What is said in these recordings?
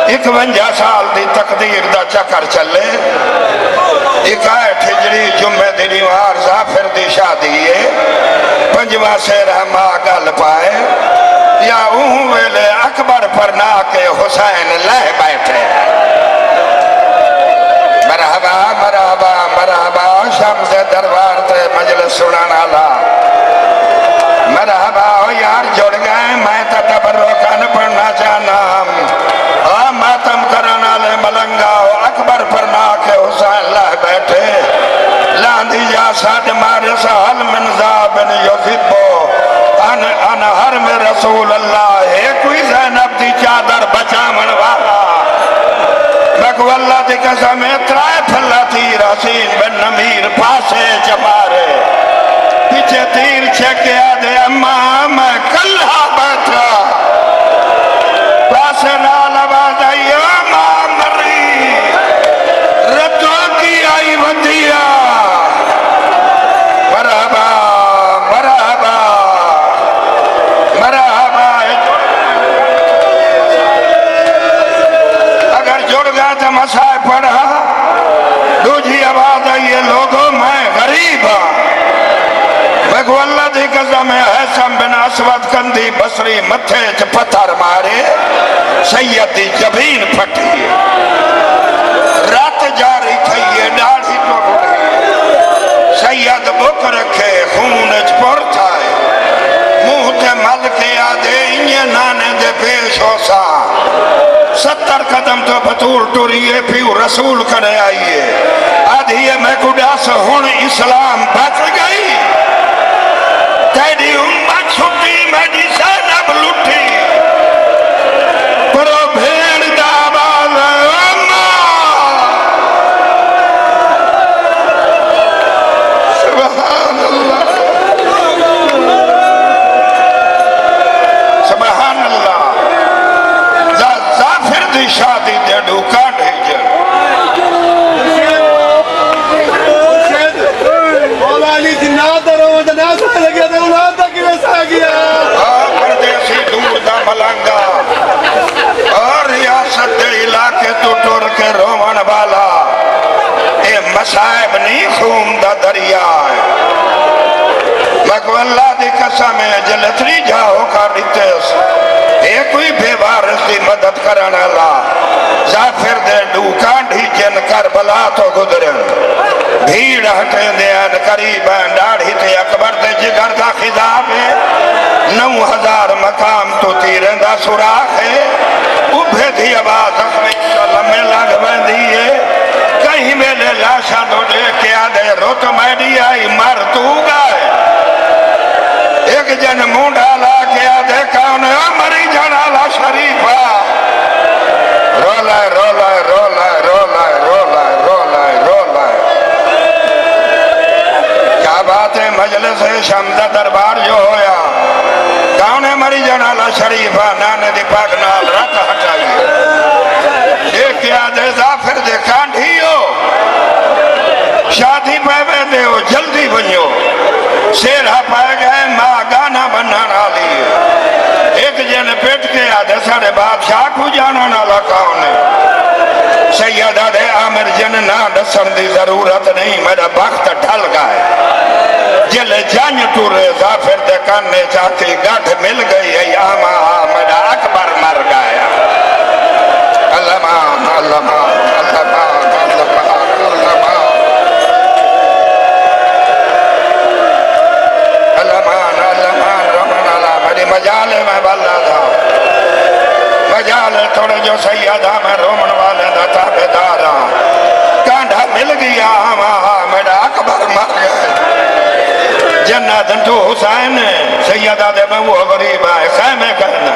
51 سال دی تقدیر دا چکر چلے 61 ہجری جمعے دی دیوار ظافر دی شادی ہے 5واں سیر ہما گل پائے یا اون ویلے اکبر پر نا کے حسین لہ بیٹھے مرحبا مرحبا مرحبا شمس دربار تے مجلس سنانا لا مرحبا یار جڑ گئے میں تا تبرکان پڑھنا چاہنا ماتم کرنا لے ملنگا اکبر پر نا کے حسین لہ بیٹھے لاندھی جا ساٹھ مارے سال من زابن یوزبو ان حرم رسول اللہ ہے کوئی زینب دی چادر بچا من والا بگو اللہ دی قسم اترائے پھلا تیر حسین بن نمیر پاسے چمارے پیچھے تیر چھکے آدھے اماں میں کلہ بیٹھا پاسے نال آواز آئی اماں مری رتوں کی آئی ودیا مرحبا مرحبا مرحبا اگر جڑ گیا تو مسائل پڑھا دوجی آواز آئی ہے لوگوں میں غریب ہاں بگو اللہ دی قسم حسن بن اسود کندی بصری متھے چ پتھر مارے سید دی جبین پھٹی رات جاری تھئیے ڈاڑھی ٹوٹ سید بک رکھے خون چپور تھائے منہ تے مل کے آدھے انہیں نانے دے پیش ہو سا 70 قدم تو بطول ٹوریے پیو رسول کرے آئیے آدھیے میں کڈاس ہون اسلام بچ گئی تیری امت چھٹی میری زینب لٹھی پرو بھیڑ دا آواز سبحان اللہ سبحان اللہ ظافر دی شادی دے ڈوکا ڈھیجر مولا علی جنات رو جنات لگیا دے اولاد دا کی ویسا گیا پردیسی دور دا ملنگا اور ریاست دے علاقے تو ٹور کے رومن والا اے مسائب نہیں خون دا دریا ہے مگو اللہ دی قسم ہے جلتری جاؤ کا ریتیس اے کوئی بے وارث دی مدد کرنا اللہ ظافر دے ڈوکان ڈھیچن کربلا تو گدرن بھیڑ ہٹیں دے ان قریباً ڈاڑھی تے اکبر دے جگر دا خضاب ہے 9000 مقام تو تیریں دا سراخ ہے ابھے دی آواز اخوی لمحے لگ بندی ہے کہیں میلے لاشا دو دے کیا دے روت میڈی آئی مر تو گئے ایک جن مونڈا لا کیا دے کون مری جنالا شریفہ رولائے رولائے رولائے رولائے رولائے رولائے رولائے کیا بات ہے مجلس شمدہ دربار جو ہویا کون مری جنالا شریفہ نانے دی پاک نال رت ہٹائیے ایک کیا دے ظافر دے کانڈھیو شادی پہ دے ہو جلدی بنیو سیرہ پائے گئے ماں گانا بنانا لیے ایک جن پیٹ کے آدھے سارے بادشاہ کو جانا نہ لکاؤں نے سیدہ دے عامر جن نہ ڈسن دی ضرورت نہیں میرا بخت ڈھل گئے جل جان ٹورے ظافر دے کرنے چاہتی گھٹ مل گئی ہے آما میرا اکبر مر گیا اللہ مان اللہ مان اللہ مان اللہ مان اللہ مان مجالے میں بلہ تھا مجالے تھوڑے جو سیدہ میں رومن والے دا تابدارا کانڈھا مل گیا میرا اکبر مر گئے جنت تو حسین سیدہ دے میں وہ غریب آئے خیمے کرنا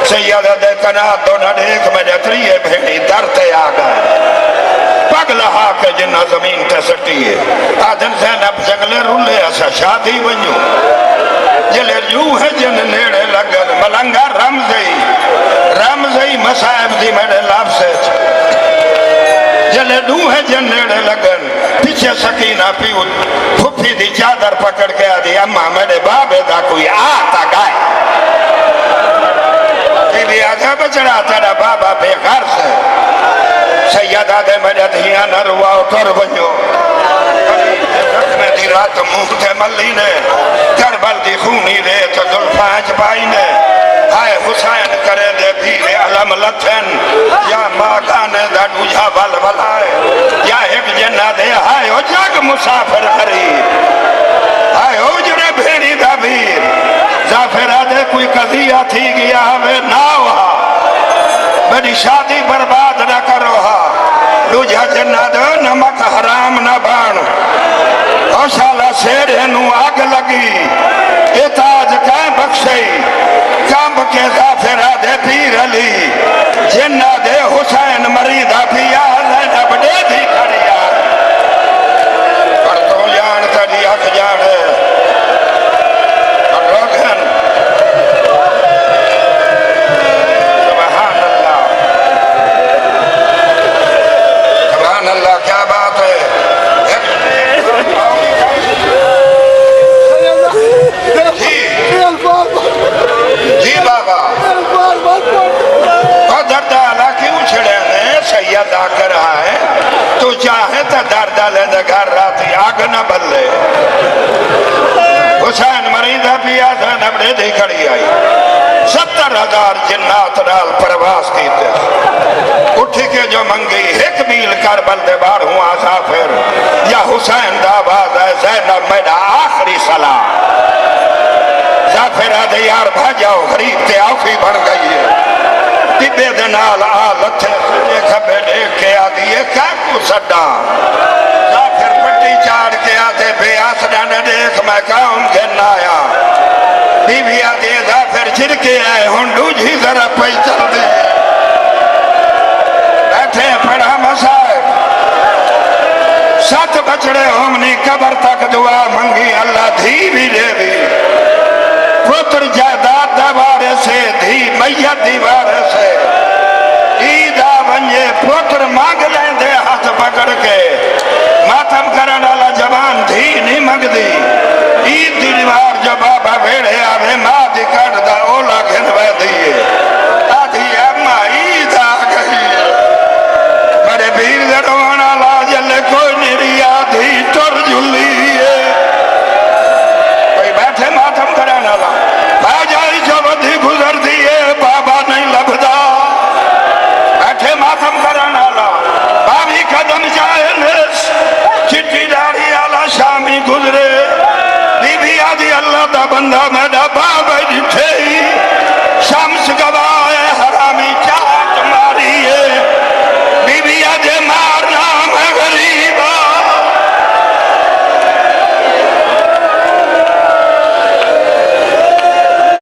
سیدہ دے کنات دو نہ دیکھ میرے تریے بھیڑی درتے آ گئے پگ لہا کے جنہ زمین تے سٹیے آدھن زینب جنگلے رولے ایسا شادی ونیو جلے جو ہے جن نیڑے لگن ملنگا رمزی مسائب دی میرے لفظ جلے دو ہے جن نیڑے لگن پیچھے سکینہ پیو پھپی دی چادر پکڑ کے آدھی اماں میرے بابے دا کوئی آتا گائے بی بی آدھا بچڑا تیرا بابا بے غرض سیدہ دے میرے دھیاں نہ روا اتر بنیو دی رات منہ تے ملی نے کربل دی خونی ریت دلفانچ بائی نے ہائے حسین کرے دے بھیرے علم لتھن یا ماکانے دا دوجہ بل بلائے یا ایک جنہ دے ہائے او جگ مسافر قریب ہائے او جڑے بھیڑی دا بھیر زافرہ دے کوئی قضیہ تھی گیا ہمیں نہ ہوا بڑی شادی برباد نہ کرو ہا دوجہ جنہ دے نمک حرام نہ بان او شالا سیرے نو آگ لگی اتاج کائیں بخشی کامب کے زافرہ دے پیر علی جنہ دے حسین مریدہ پیا لینہ بڑے تھی کھڑیا پر تو جان تری حق جانے اور روگن سبحان اللہ کیا بات ہے جی بابا اور دردالا کیوں چھڑے نے سید آ کر آئے تو چاہے تا دردالے دے گھر راتی آگ نہ بلے حسین مریدہ پیا تھا نبڑے دی کھڑی آئی 70,000 جنات رال پرواز کیتے اٹھی کے جو منگی ایک میل کربل دے بار ہوں آزافر یا حسین دا آواز ہے زینب میرا آخری سلام زافرہ دے یار بھاجاؤ غریب تے آفی بڑھ گئی ہے ٹبے دنال آلت ہے سجے کھبے دیکھ کے آدھیے کیا کو سڈا زافر پٹی چاڑ کے آدھے بے آسرہ نے دیکھ میں کاؤں گھن آیا بی بی آدھے زافر چھر کے آئے ہنڈو جی ذرا پہی چل دے بیٹھے پڑھا مسائب 7 بچڑے ہمنی قبر تک دعا منگی اللہ دھی بھی لے بھی پتر جائداد دوارے سے دھی میت دیوارے سے